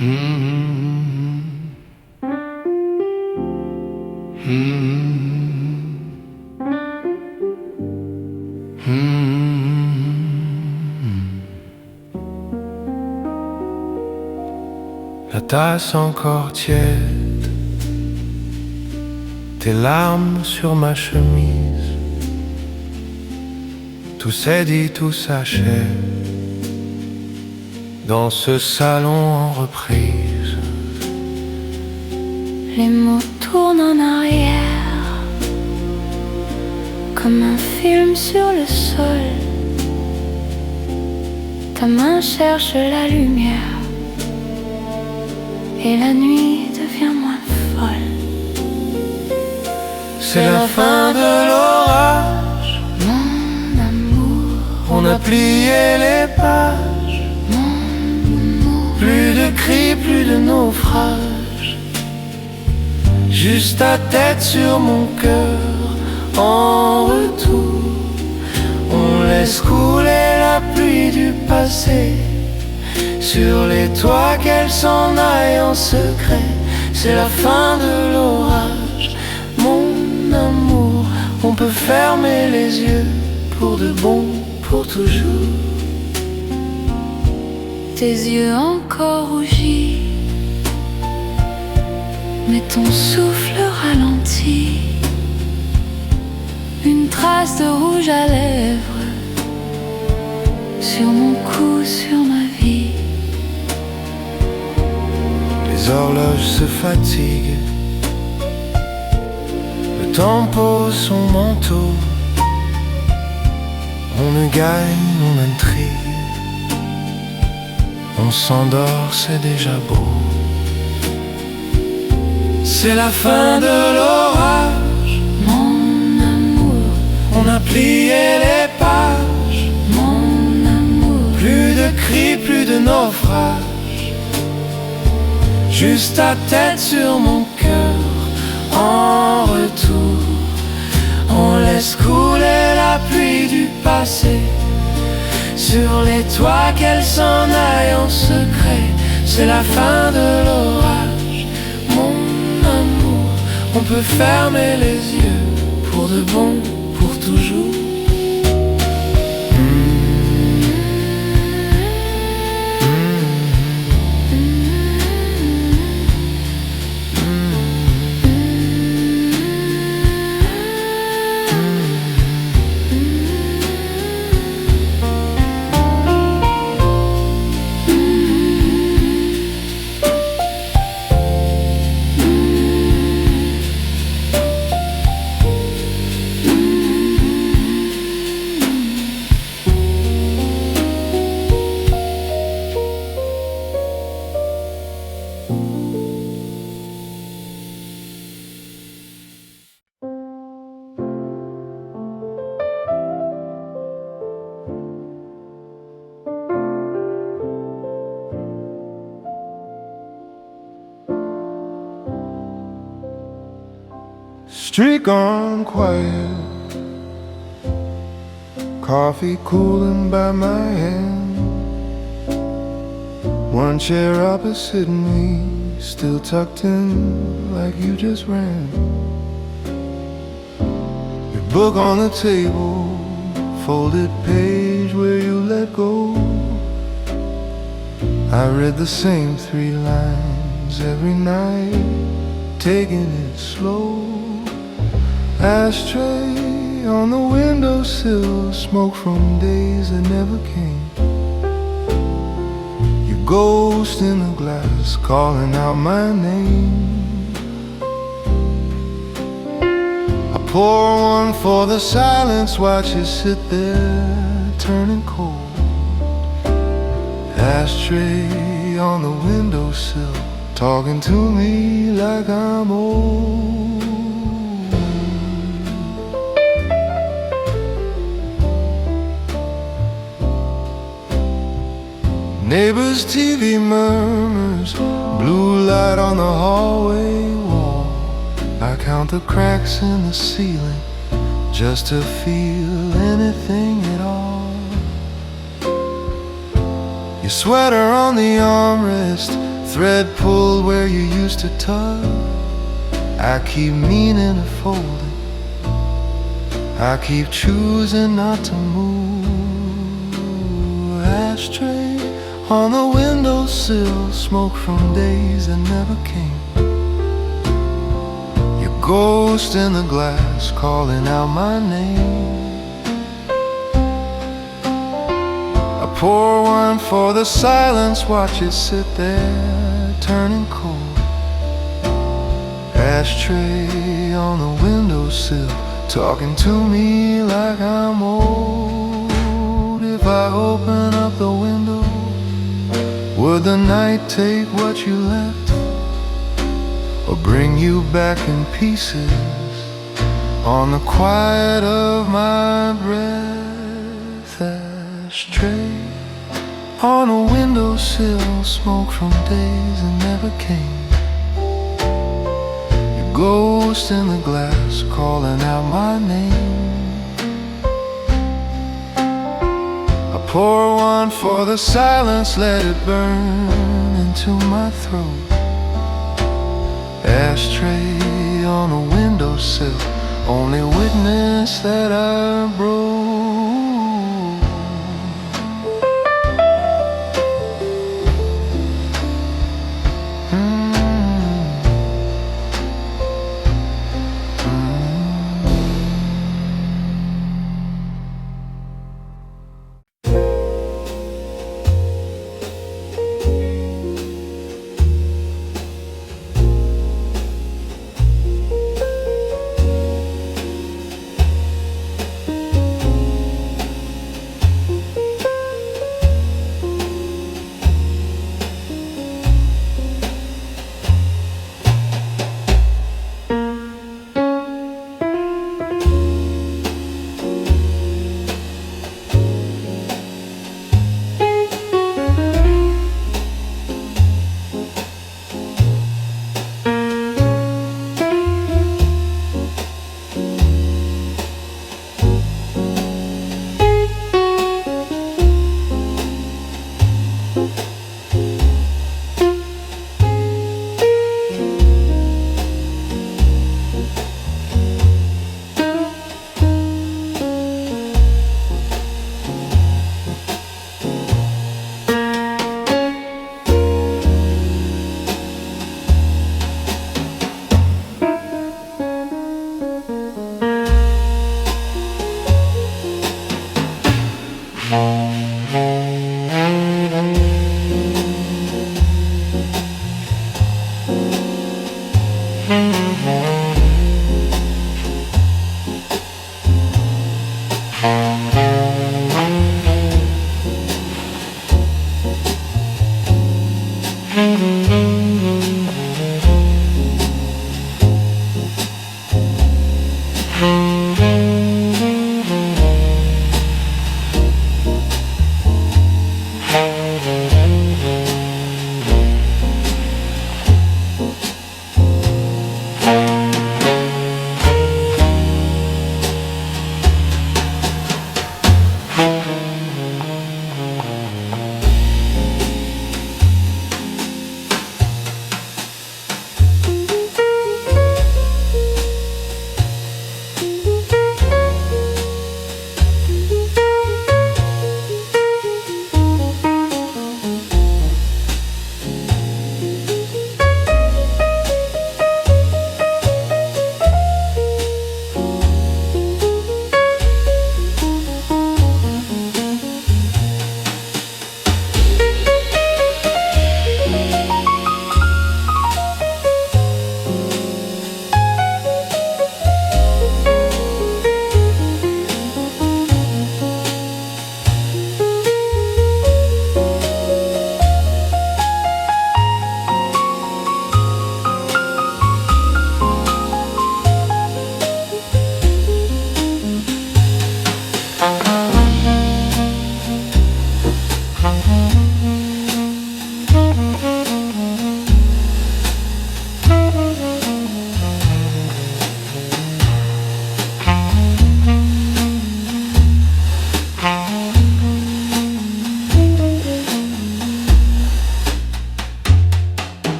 La tasse encore tiède, tes larmes sur ma chemise. Tout s'est dit, tout s'achève dans ce salon en reprise. Les mots tournent en arrière comme un film sur le sol. Ta main cherche la lumière et la nuit devient moins folle. C'est la fin de l'orage, Mon amour, on a plié les pages. Plus de cris, plus de naufrages, juste ta tête sur mon cœur. En retour, on laisse couler la pluie du passé sur les toits, qu'elle s'en aille en secret. C'est la fin de l'orage, mon amour. On peut fermer les yeux pour de bon, pour toujours. tes yeux encore rougis, mais ton souffle ralentit. Une trace de rouge à lèvres sur mon cou, sur ma vie. Les horloges se fatiguent, le temps pose son manteau. On ne gagne, on intrigue, on s'endort, c'est déjà beau. C'est la fin de l'orage, Mon amour, on a plié les pages. mon amour, Plus de cris, plus de naufrages, juste ta tête sur mon cœur. En retour, on laisse couler la pluie du passé sur les toits, qu'elle s'en aille en secret. C'est la fin de l'orage, mon amour. On peut fermer les yeux pour de bon, pour toujours. Street gone quiet, coffee cooling by my hand. One chair opposite me, still tucked in like you just ran. Your book on the table, folded page where you let go. I read the same 3 lines every night, taking it slow. Ashtray on the windowsill, smoke from days that never came. Your ghost in the glass, calling out my name. I pour one for the silence, watch it sit there, turning cold. Ashtray on the windowsill, talking to me like I'm old. Neighbor's TV murmurs, blue light on the hallway wall. I count the cracks in the ceiling just to feel anything at all. Your sweater on the armrest, thread pulled where you used to tug. I keep meaning to fold it. I keep choosing not to move. Ashtray on the windowsill, smoke from days that never came. Your ghost in the glass calling out my name. I pour one for the silence, watch it sit there turning cold. Ashtray on the windowsill, talking to me like I'm old. If I open up the window, would the night take what you left, or bring you back in pieces on the quiet of my breath? Ashtray on a windowsill, smoke from days that never came. Your ghost in the glass calling out my name. I pour one for the silence, let it burn into my throat. Ashtray on a windowsill, only witness that I broke.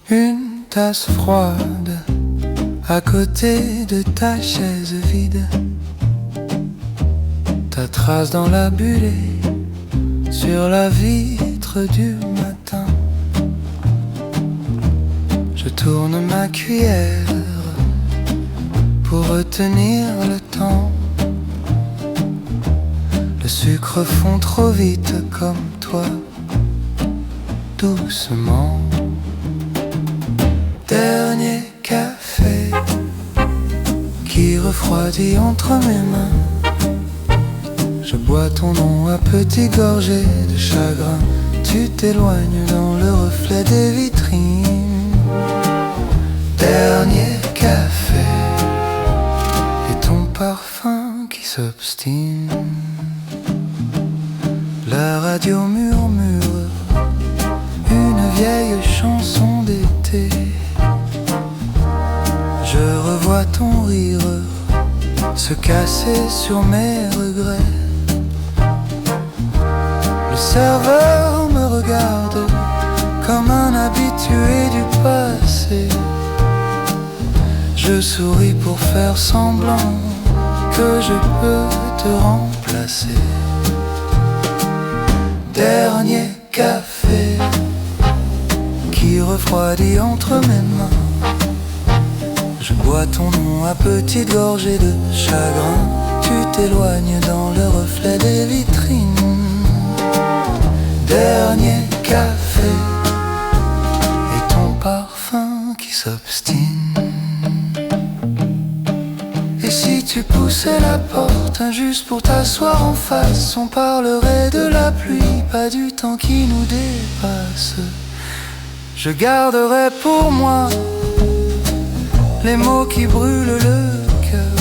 Une tasse froide à côté de ta chaise vide, ta trace dans la buée sur la vitre du matin. Je tourne ma cuillère pour retenir le temps. Le sucre fond trop vite comme toi, doucement. Dernier café qui refroidit entre mes mains. Je bois ton nom à petites gorgées de chagrin. Tu t'éloignes dans le reflet des vitrines. Dernier café et ton parfum qui s'obstine. La radio murmure une vieille chanson d'été. Je revois ton rire se casser sur mes regrets. Le serveur me regarde comme un habitué du passé. Je souris pour faire semblant que je peux te remplacer. Dernier café qui refroidit entre mes mains. Je bois ton nom à petites gorgées de chagrin. Tu t'éloignes dans le reflet des vitrines. Dernier café et ton parfum qui s'obstine. Et si tu poussais la porte juste pour t'asseoir en face, on parlerait de la pluie, pas du temps qui nous dépasse. Je garderai pour moi les mots qui brûlent le cœur.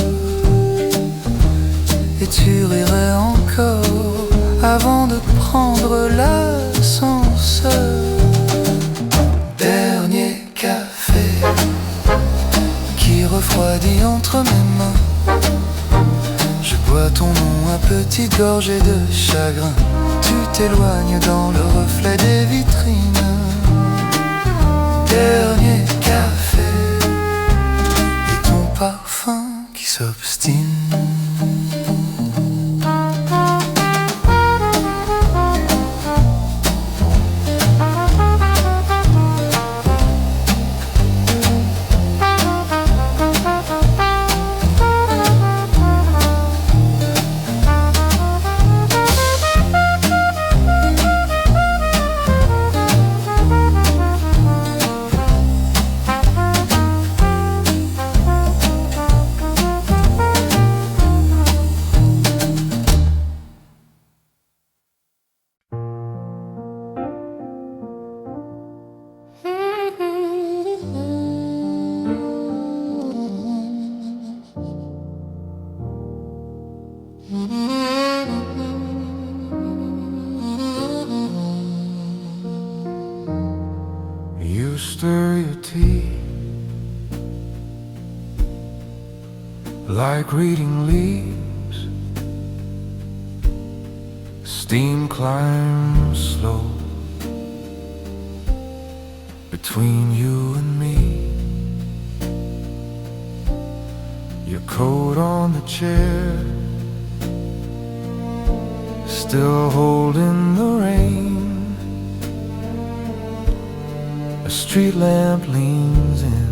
Et tu rirais encore avant de prendre l'ascenseur. Dernier café qui refroidit entre mes mains. Je bois ton nom à petites gorgées de chagrin. Tu t'éloignes dans le reflet des vitrines. Dernier café et ton parfum qui s'obstine. You stir your tea like reading leaves. Steam climbs slow between you and me. Your coat on the chair, still holding the rain. A street lamp leans in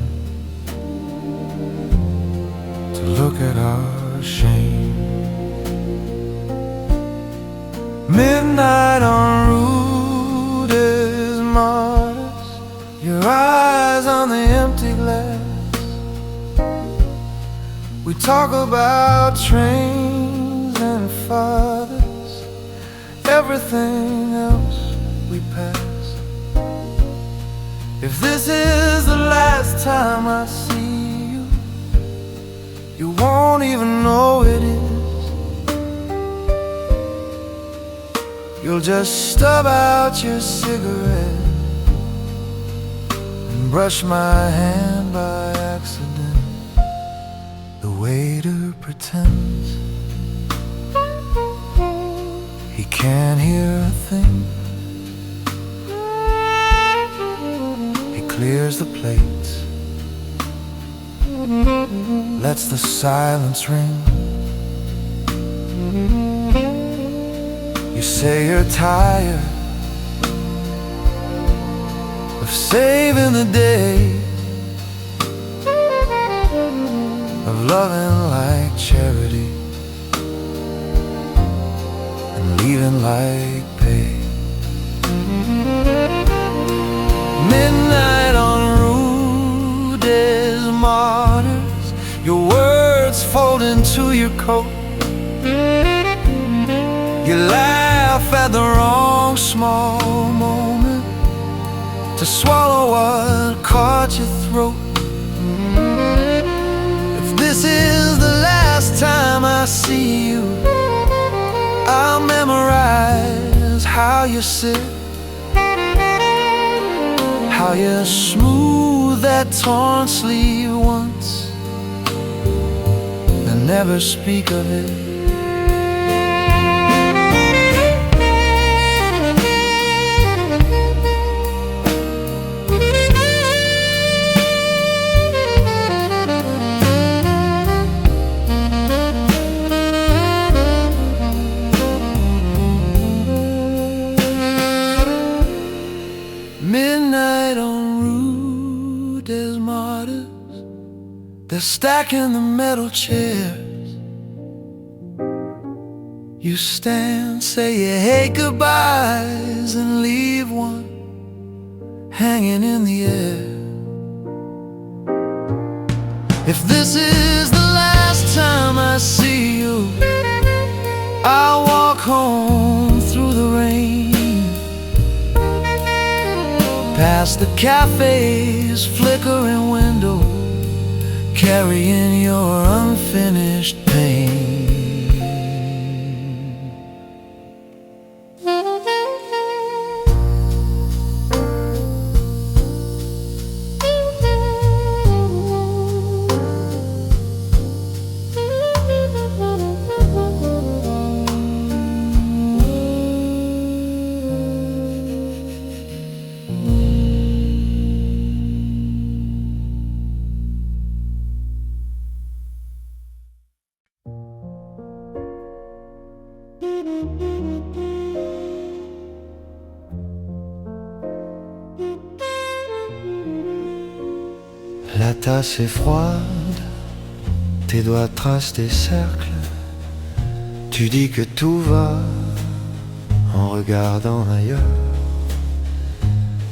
to look at our shame. Midnight en route is modest, your eyes on the empty glass. We talk about trains and fathers, everything else we pass. If this is the last time I see you, you won't even know it is. You'll just stub out your cigarette and brush my hand by accident. The waiter pretends he can't hear a thing. He clears the plates, lets the silence ring. You say you're tired of saving the day, of loving like charity and leaving like pay. Midnight on Rue des Martyrs, your words fold into your coat. You laugh at the wrong small moment to swallow what caught your throat. If this is the last time I see you, I'll memorize how you sit, how you smooth that torn sleeve once and never speak of it. Midnight on Rue des Martyrs, they're stacking the metal chairs. You stand, say you hate goodbyes and leave one hanging in the air. If this is the last time I see you, I'll walk home through the rain, past the cafe's flickering window, carrying your unfinished pain. La tasse est froide, tes doigts tracent des cercles. Tu dis que tout va en regardant ailleurs.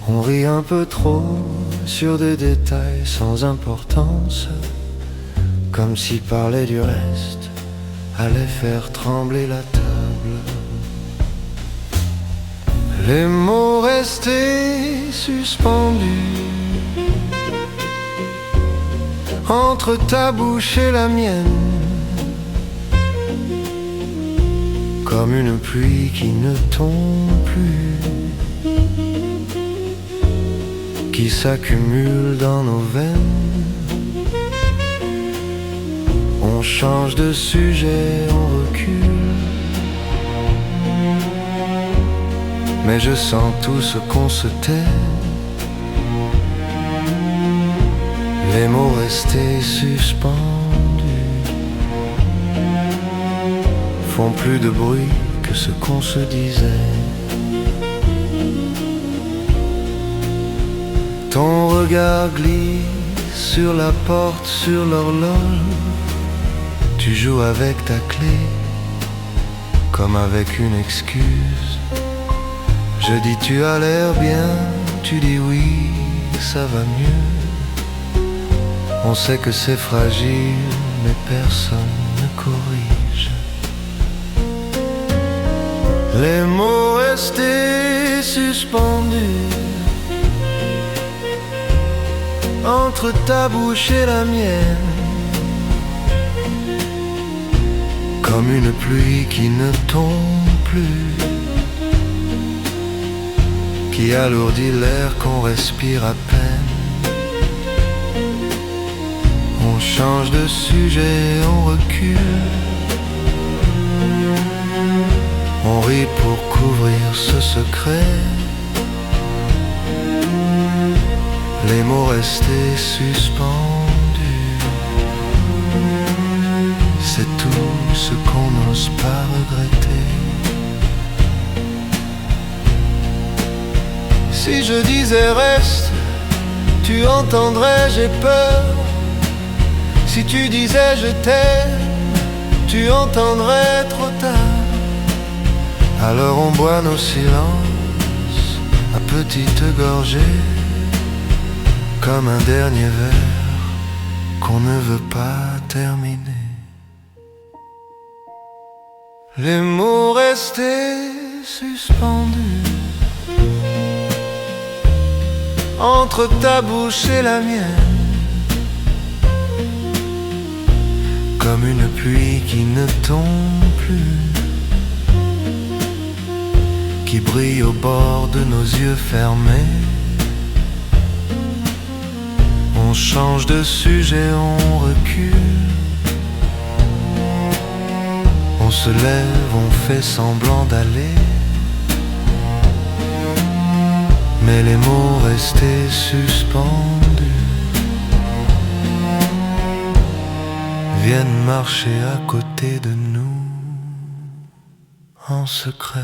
On rit un peu trop sur des détails sans importance, comme si parler du reste allait faire trembler la table. Les mots restés suspendus entre ta bouche et la mienne, comme une pluie qui ne tombe plus, qui s'accumule dans nos veines. On change de sujet, on recule, mais je sens tout ce qu'on se tait. Les mots restés suspendus font plus de bruit que ce qu'on se disait. Ton regard glisse sur la porte, sur l'horloge. Tu joues avec ta clé, comme avec une excuse. Je dis tu as l'air bien, tu dis oui, ça va mieux. On sait que c'est fragile, mais personne ne corrige. Les mots restés suspendus entre ta bouche et la mienne, comme une pluie qui ne tombe plus, qui alourdit l'air qu'on respire à peine. On change de sujet, on recule, on rit pour couvrir ce secret. Les mots restés suspendus, c'est tout ce qu'on n'ose pas regretter. Si je disais reste, tu entendrais j'ai peur. Si tu disais je t'aime, tu entendrais trop tard. Alors on boit nos silences à petites gorgées, comme un dernier verre qu'on ne veut pas terminer. Les mots restés suspendus entre ta bouche et la mienne, comme une pluie qui ne tombe plus, qui brille au bord de nos yeux fermés. On change de sujet, on recule, on se lève, on fait semblant d'aller, mais les mots restés suspendus viennent marcher à côté de nous en secret.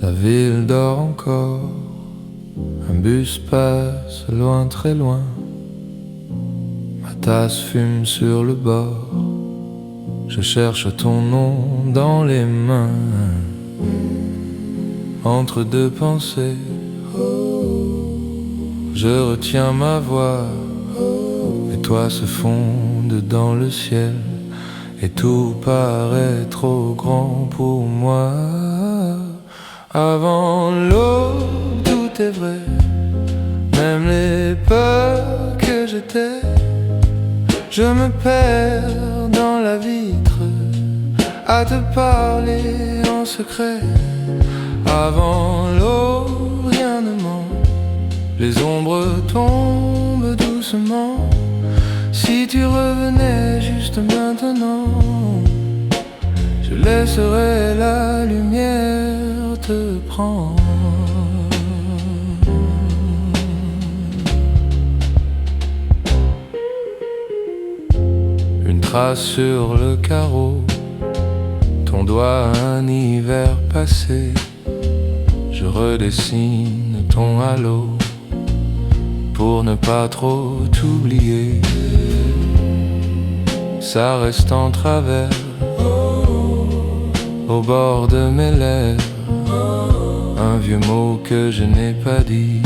La ville dort encore, un bus passe loin, très loin. Ma tasse fume sur le bord, je cherche ton nom dans les mains. Entre deux pensées, je retiens ma voix. Les toits se fondent dans le ciel et tout paraît trop grand pour moi. Avant l'aube, tout est vrai, même les peurs que j'étais. Je me perds dans la vitre, à te parler en secret. Avant l'aube, rien ne ment, les ombres tombent doucement. Si tu revenais juste maintenant, je laisserais la lumière te prendre. Une trace sur le carreau, ton doigt un hiver passé. Je redessine ton halo pour ne pas trop t'oublier. Ça reste en travers au bord de mes lèvres, un vieux mot que je n'ai pas dit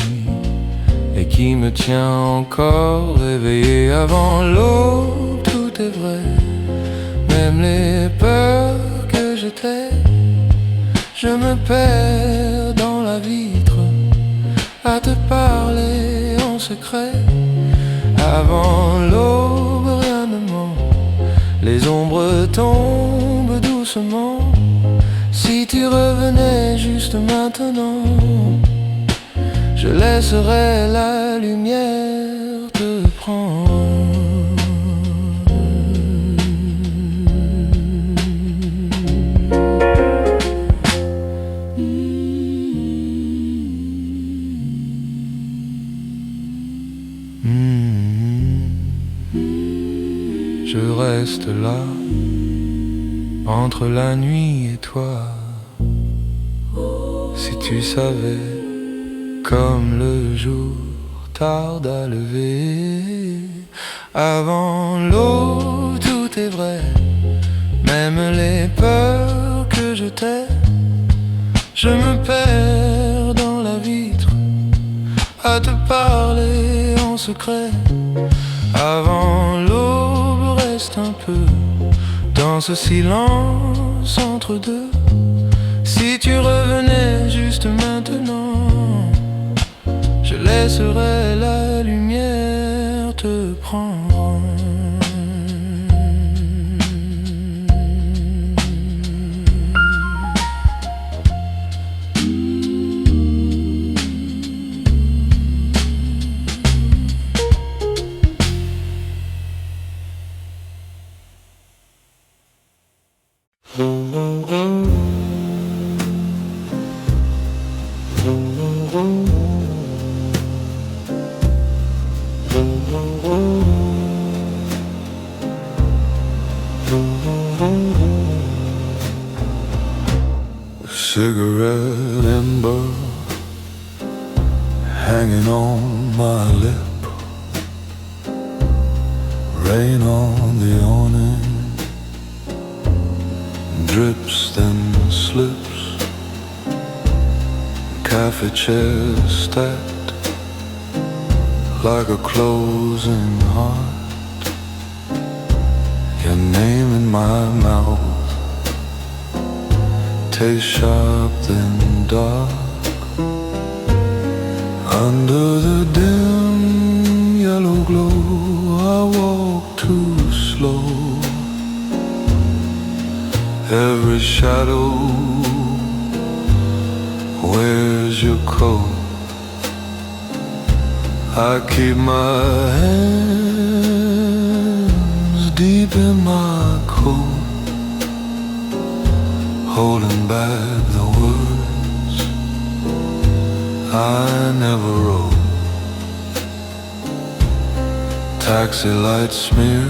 et qui me tient encore réveillé. Avant l'aube, tout est vrai, même les peurs que j'étais. Je me perds dans la vitre, à te parler en secret. Avant l'aube, rien ne ment, les ombres tombent doucement. Si tu revenais juste maintenant, je laisserais la lumière te prendre. Je reste là entre la nuit et toi. Si tu savais comme le jour tarde à lever, avant l'aube tout est vrai, même les peurs que je t'ai. Je me perds dans la vitre à te parler en secret. Avant l'aube reste un peu dans ce silence entre deux. Si tu revenais juste maintenant, je laisserais la lumière te prendre. Cigarette ember hanging on my lip, rain on the awning, drips then slips, cafe chairs stacked like a closing heart, your name in my mouth, taste sharp then dark. Under the dim yellow glow, I walk too slow. Every shadow wears your coat. I keep my hands deep in my coat, holding back the words I never wrote. Taxi light smear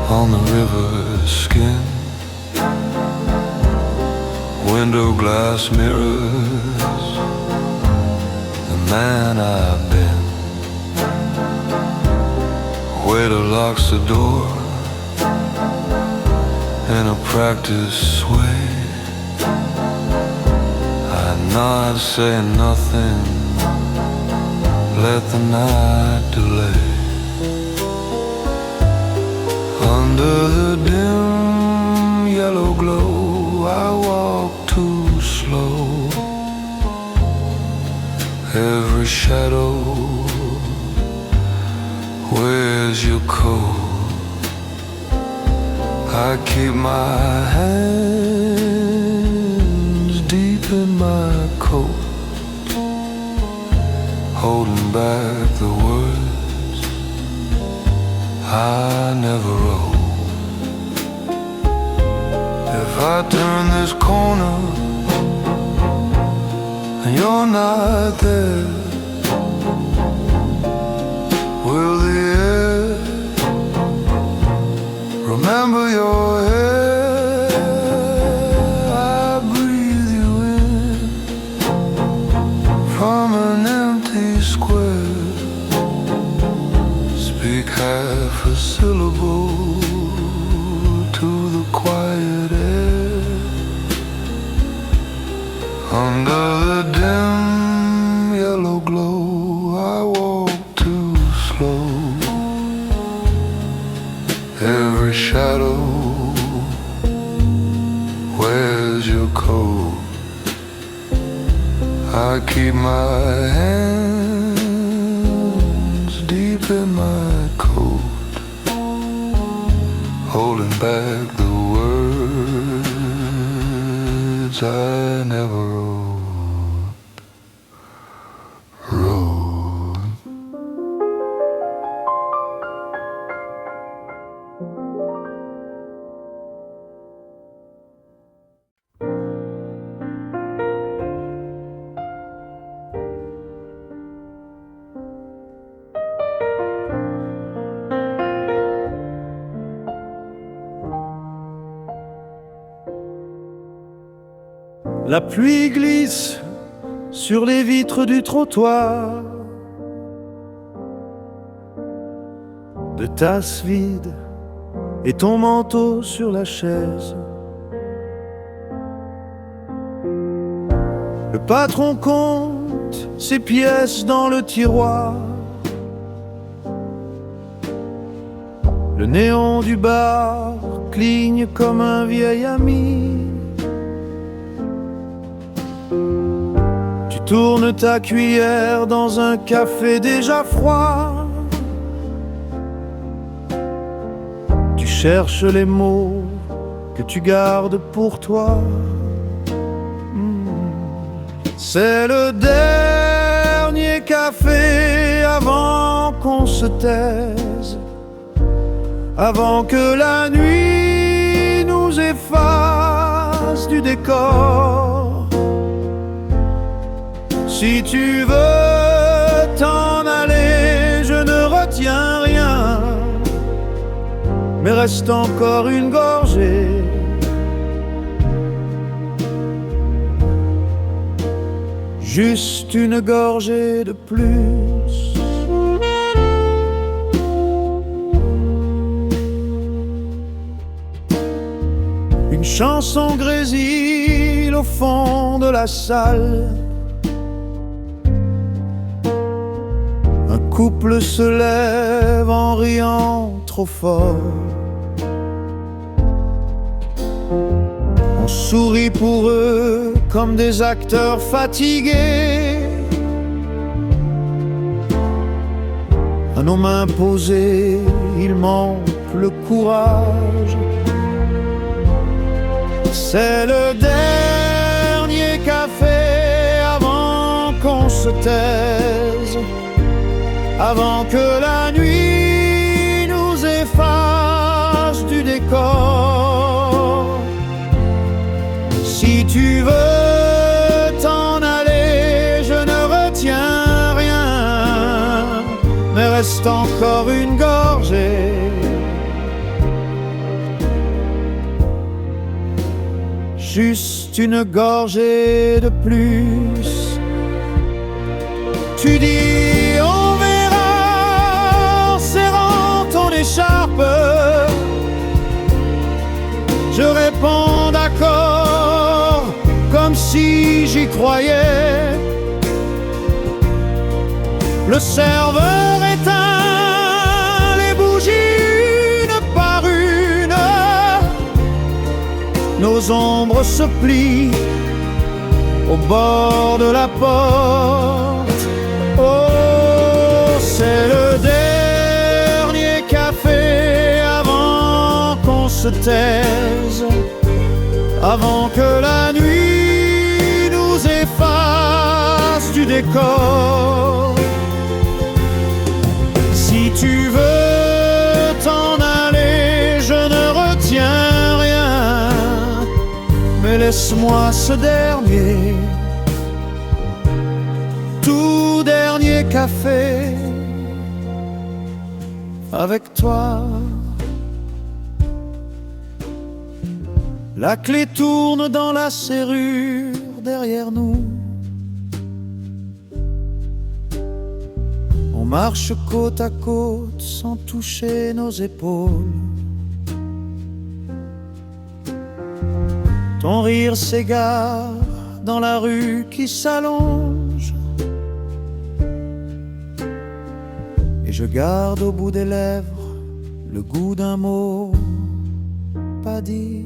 on the river's skin, window glass mirrors the man I've been. Waiter locks the door in a practiced way. I nod, say nothing, let the night delay. Under the dim yellow glow, I walk too slow. Every shadow wears your coat. I keep my hands deep in my coat, holding back the words I never wrote. If I turn this corner and you're not there, will the air remember your hair? I breathe you in from an empty square. Speak half a syllable to the quiet air. Under the dim yellow glow, I walk too slow. Every shadow wears your coat. I keep my hands deep in my coat, holding back the words I never wrote. La pluie glisse sur les vitres du trottoir, de tasses vides et ton manteau sur la chaise. Le patron compte ses pièces dans le tiroir. Le néon du bar cligne comme un vieil ami. Tu tournes ta cuillère dans un café déjà froid. Tu cherches les mots que tu gardes pour toi. C'est le dernier café avant qu'on se taise, avant que la nuit nous efface du décor. Si tu veux t'en aller, je ne retiens rien, mais reste encore une gorgée. Juste une gorgée de plus. Une chanson grésille au fond de la salle. Un couple se lève en riant trop fort. On sourit pour eux comme des acteurs fatigués. À nos mains posées, il manque le courage. C'est le dernier café avant qu'on se taise, avant que la nuit nous efface du décor. Si tu veux t'en aller, je ne retiens rien, mais reste encore une gorgée. Juste une gorgée de plus. Tu dis on verra en serrant ton écharpe. Je réponds d'accord, comme si j'y croyais. Le serveur éteint les bougies une par une. Nos ombres se plient au bord de la porte. Oh, c'est le dernier café avant qu'on se taise, avant que la nuit nous efface du décor. Si tu veux t'en aller, je ne retiens rien, mais laisse-moi ce dernier, tout dernier café avec toi. La clé tourne dans la serrure derrière nous. On marche côte à côte sans toucher nos épaules. Ton rire s'égare dans la rue qui s'allonge, et je garde au bout des lèvres le goût d'un mot pas dit.